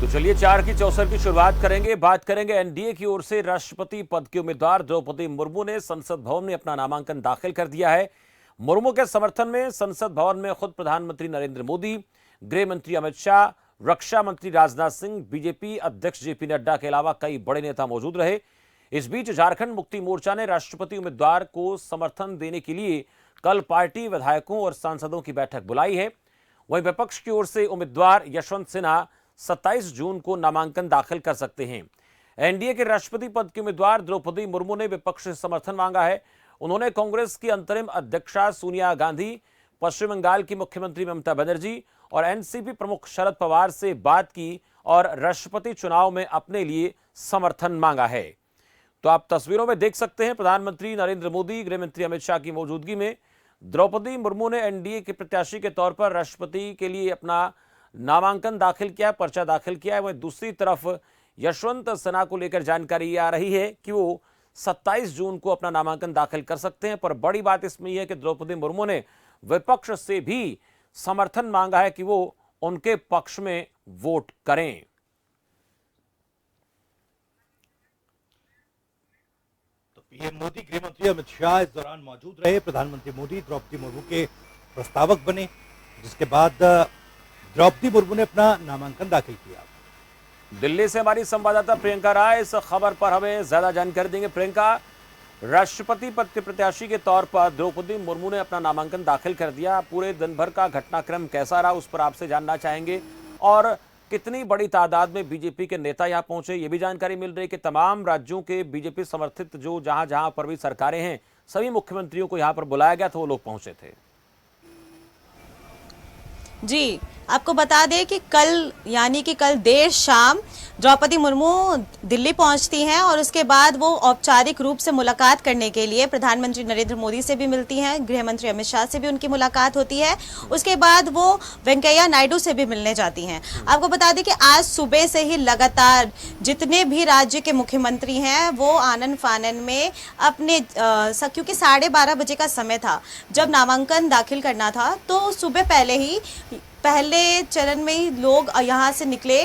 तो चलिए 4 की चौसर की शुरुआत करेंगे। बात करेंगे एनडीए की ओर से राष्ट्रपति पद की उम्मीदवार द्रौपदी मुर्मू ने संसद भवन में अपना नामांकन दाखिल कर दिया है। मुर्मू के समर्थन में संसद भवन में खुद प्रधानमंत्री नरेंद्र मोदी, गृह मंत्री अमित शाह, रक्षा मंत्री राजनाथ सिंह, बीजेपी अध्यक्ष जेपी नड्डा के अलावा कई बड़े नेता मौजूद रहे। इस बीच झारखंड मुक्ति मोर्चा ने राष्ट्रपति उम्मीदवार को समर्थन देने के लिए कल पार्टी विधायकों और सांसदों की बैठक बुलाई है। वहीं विपक्ष की ओर से उम्मीदवार यशवंत सिन्हा 27 जून को नामांकन दाखिल कर सकते हैं। एनडीए के राष्ट्रपति पद की उम्मीदवार द्रौपदी मुर्मू ने विपक्ष से समर्थन मांगा है। उन्होंने कांग्रेस की अंतरिम अध्यक्षा सोनिया गांधी, पश्चिम बंगाल की मुख्यमंत्री ममता बनर्जी और एनसीपी प्रमुख शरद पवार से बात की और राष्ट्रपति चुनाव में अपने लिए समर्थन मांगा है। तो आप तस्वीरों में देख सकते हैं, प्रधानमंत्री नरेंद्र मोदी, गृह मंत्री अमित शाह की मौजूदगी में द्रौपदी मुर्मू ने एनडीए के प्रत्याशी के तौर पर राष्ट्रपति के लिए अपना नामांकन दाखिल किया, पर्चा दाखिल किया है। वहीं दूसरी तरफ यशवंत सिन्हा को लेकर जानकारी आ रही है कि वो 27 जून को अपना नामांकन दाखिल कर सकते हैं। पर बड़ी बात इसमें यह है कि द्रौपदी मुर्मू ने विपक्ष से भी समर्थन मांगा है कि वो उनके पक्ष में वोट करें। तो पीएम मोदी, गृह मंत्री अमित शाह इस दौरान मौजूद रहे। प्रधानमंत्री मोदी द्रौपदी मुर्मू के प्रस्तावक बने, जिसके बाद द्रौपदी मुर्मू ने अपना नामांकन दाखिल किया। दिल्ली से हमारी संवाददाता प्रियंका राय इस खबर पर हमें ज्यादा जानकारी देंगे। प्रियंका, राष्ट्रपति पद के प्रत्याशी के तौर पर द्रौपदी मुर्मू ने अपना नामांकन दाखिल कर दिया। पूरे दिन भर का घटनाक्रम कैसा रहा, उस पर आपसे जानना चाहेंगे। और कितनी बड़ी तादाद में बीजेपी के नेता यहां पहुंचे, ये भी जानकारी मिल रही है कि तमाम राज्यों के बीजेपी समर्थित जो जहां जहां पर भी सरकारें हैं, सभी मुख्यमंत्रियों को यहां पर बुलाया गया था, वो लोग पहुंचे थे। जी, आपको बता दें कि कल देर शाम द्रौपदी मुर्मू दिल्ली पहुंचती हैं और उसके बाद वो औपचारिक रूप से मुलाकात करने के लिए प्रधानमंत्री नरेंद्र मोदी से भी मिलती हैं, गृह मंत्री अमित शाह से भी उनकी मुलाकात होती है। उसके बाद वो वेंकैया नायडू से भी मिलने जाती हैं। आपको बता दें कि आज सुबह से ही लगातार जितने भी राज्य के मुख्यमंत्री हैं वो आनन फानन में अपने क्योंकि 12:30 बजे का समय था जब नामांकन दाखिल करना था, तो सुबह पहले चरण में ही लोग यहाँ से निकले।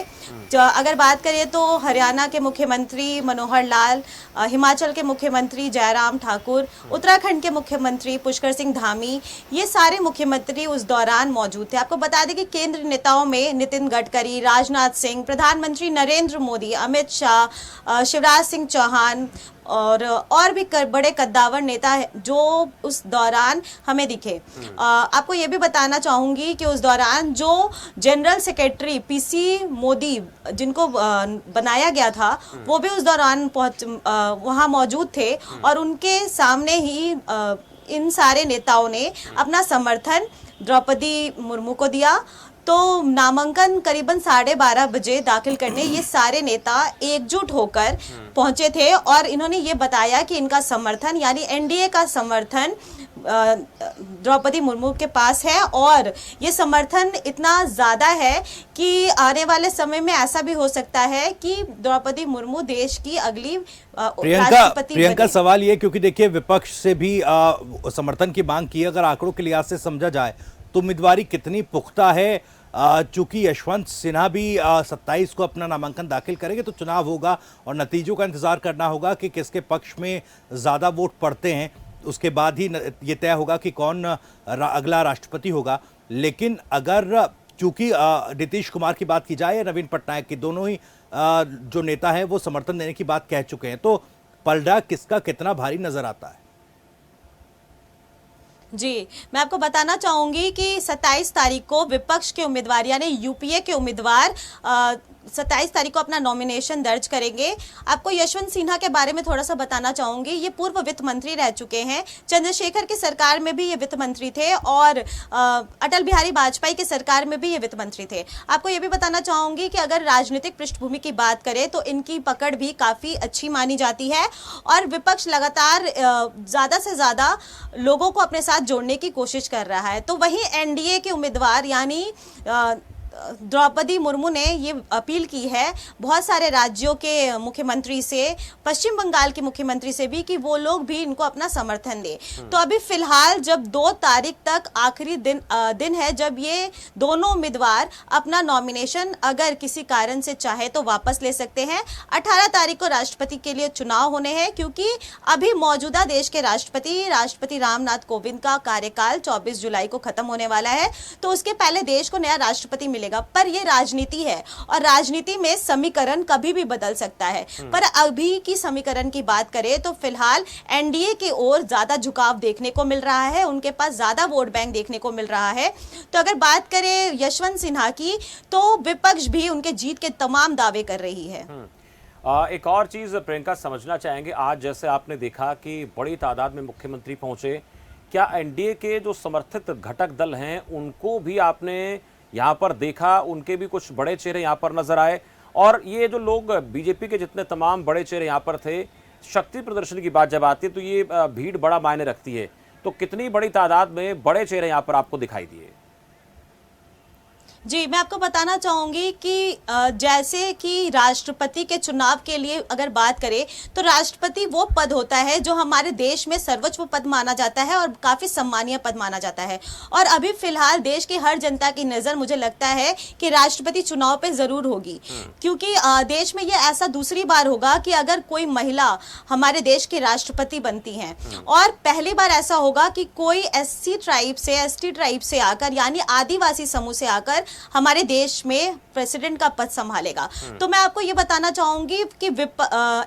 अगर बात करें तो हरियाणा के मुख्यमंत्री मनोहर लाल, हिमाचल के मुख्यमंत्री जयराम ठाकुर, उत्तराखंड के मुख्यमंत्री पुष्कर सिंह धामी, ये सारे मुख्यमंत्री उस दौरान मौजूद थे। आपको बता दें कि केंद्रीय नेताओं में नितिन गडकरी, राजनाथ सिंह, प्रधानमंत्री नरेंद्र मोदी, अमित शाह, शिवराज सिंह चौहान और भी बड़े कद्दावर नेता जो उस दौरान हमें दिखे। आपको ये भी बताना चाहूंगी कि उस दौरान जो जनरल सेक्रेटरी पीसी मोदी जिनको बनाया गया था, वो भी उस दौरान वहां मौजूद थे और उनके सामने ही इन सारे नेताओं ने अपना समर्थन द्रौपदी मुर्मू को दिया। तो नामांकन करीबन 12:30 बजे दाखिल करने ये सारे नेता एकजुट होकर पहुंचे थे और इन्होंने ये बताया कि इनका समर्थन यानी एनडीए का समर्थन द्रौपदी मुर्मू के पास है और ये समर्थन इतना ज़्यादा है कि आने वाले समय में ऐसा भी हो सकता है कि द्रौपदी मुर्मू देश की अगली प्रियंका सवाल ये, क्योंकि देखिए विपक्ष से भी समर्थन की मांग की, अगर आंकड़ों के लिहाज से समझा जाए तो उम्मीदवारी कितनी पुख्ता है? चूंकि यशवंत सिन्हा भी 27 को अपना नामांकन दाखिल करेंगे तो चुनाव होगा और नतीजों का इंतजार करना होगा कि किसके पक्ष में ज़्यादा वोट पड़ते हैं, उसके बाद ही ये तय होगा कि कौन अगला राष्ट्रपति होगा। लेकिन अगर चूंकि नीतीश कुमार की बात की जाए या नवीन पटनायक की, दोनों ही जो नेता हैं वो समर्थन देने की बात कह चुके हैं, तो पलड़ा किसका कितना भारी नजर आता है? जी, मैं आपको बताना चाहूंगी कि 27 तारीख को विपक्ष के उम्मीदवार यानी यूपीए के उम्मीदवार 27 तारीख को अपना नॉमिनेशन दर्ज करेंगे। आपको यशवंत सिन्हा के बारे में थोड़ा सा बताना चाहूंगी। ये पूर्व वित्त मंत्री रह चुके हैं। चंद्रशेखर की सरकार में भी ये वित्त मंत्री थे और अटल बिहारी वाजपेयी की सरकार में भी ये वित्त मंत्री थे। आपको ये भी बताना चाहूंगी कि अगर राजनीतिक पृष्ठभूमि की बात करें तो इनकी पकड़ भी काफ़ी अच्छी मानी जाती है और विपक्ष लगातार ज़्यादा से ज़्यादा लोगों को अपने साथ जोड़ने की कोशिश कर रहा है। तो वहीं एनडीए के उम्मीदवार यानी द्रौपदी मुर्मू ने ये अपील की है बहुत सारे राज्यों के मुख्यमंत्री से, पश्चिम बंगाल के मुख्यमंत्री से भी, कि वो लोग भी इनको अपना समर्थन दे। तो अभी फिलहाल जब 2 तारीख तक आखिरी दिन है जब ये दोनों उम्मीदवार अपना नॉमिनेशन अगर किसी कारण से चाहे तो वापस ले सकते हैं। 18 तारीख को राष्ट्रपति के लिए चुनाव होने हैं, क्योंकि अभी मौजूदा देश के राष्ट्रपति रामनाथ कोविंद का कार्यकाल 24 जुलाई को खत्म होने वाला है। तो उसके पहले देश को नया राष्ट्रपति मिलेगा। पर यह राजनीति है और राजनीति में समीकरण कभी भी बदल सकता है। पर अभी की समीकरण की बात करें तो फिलहाल एनडीए की ओर ज्यादा झुकाव देखने को मिल रहा है, उनके पास ज्यादा वोट बैंक देखने को मिल रहा है। तो अगर बात करें यशवंत सिन्हा की, तो विपक्ष भी उनके जीत के तमाम दावे कर रही है। एक और चीज प्रियंका समझना चाहेंगे, आज जैसे आपने देखा कि बड़ी तादाद में मुख्यमंत्री पहुंचे, क्या एनडीए के जो समर्थित घटक दल हैं उनको भी आपने यहाँ पर देखा, उनके भी कुछ बड़े चेहरे यहाँ पर नजर आए? और ये जो लोग बीजेपी के जितने तमाम बड़े चेहरे यहाँ पर थे, शक्ति प्रदर्शन की बात जब आती है तो ये भीड़ बड़ा मायने रखती है। तो कितनी बड़ी तादाद में बड़े चेहरे यहाँ पर आपको दिखाई दिए? जी, मैं आपको बताना चाहूंगी कि जैसे कि राष्ट्रपति के चुनाव के लिए अगर बात करें तो राष्ट्रपति वो पद होता है जो हमारे देश में सर्वोच्च पद माना जाता है और काफी सम्मानीय पद माना जाता है। और अभी फिलहाल देश की हर जनता की नजर मुझे लगता है कि राष्ट्रपति चुनाव पे जरूर होगी, क्योंकि देश में ये ऐसा दूसरी बार होगा कि अगर कोई महिला हमारे देश की राष्ट्रपति बनती हैं, और पहली बार ऐसा होगा कि कोई एसटी ट्राइब से आकर, यानी आदिवासी समूह से आकर हमारे देश में प्रेसिडेंट का पद संभालेगा। तो मैं आपको ये बताना चाहूंगी कि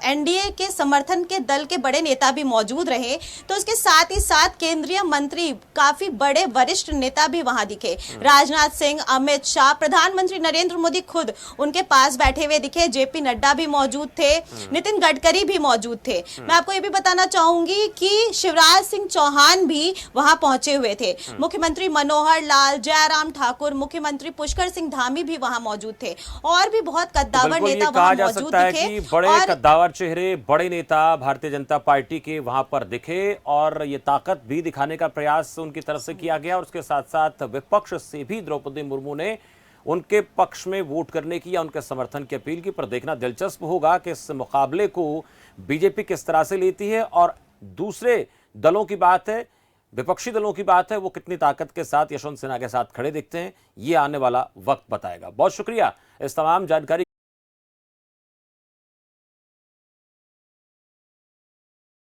एनडीए के समर्थन के दल के बड़े नेता भी मौजूद रहे, तो उसके साथ ही साथ केंद्रीय मंत्री, काफी बड़े वरिष्ठ नेता भी वहां दिखे। राजनाथ सिंह, अमित शाह, प्रधानमंत्री नरेंद्र मोदी खुद उनके पास बैठे हुए दिखे, जेपी नड्डा भी मौजूद थे, नितिन गडकरी भी मौजूद थे। मैं आपको ये भी बताना चाहूंगी कि शिवराज सिंह चौहान भी वहां पहुंचे हुए थे, मुख्यमंत्री मनोहर लाल, जयराम ठाकुर, मुख्यमंत्री पुष्कर सिंह धामी भी वहां मौजूद थे, और भी बहुत कद्दावर नेता वहां मौजूद दिखे। कि बड़े कद्दावर चेहरे, बड़े नेता भारतीय जनता पार्टी के वहां पर दिखे, और ये ताकत भी दिखाने का प्रयास उनकी तरफ से किया गया। और उसके साथ साथ विपक्ष से भी द्रौपदी मुर्मू ने उनके पक्ष में वोट करने की या उनके समर्थन की अपील की। पर देखना दिलचस्प होगा कि इस मुकाबले को बीजेपी किस तरह से लेती है, और दूसरे दलों की बात है, विपक्षी दलों की बात है, वो कितनी ताकत के साथ यशवंत सिन्हा के साथ खड़े दिखते हैं, ये आने वाला वक्त बताएगा। बहुत शुक्रिया इस तमाम जानकारी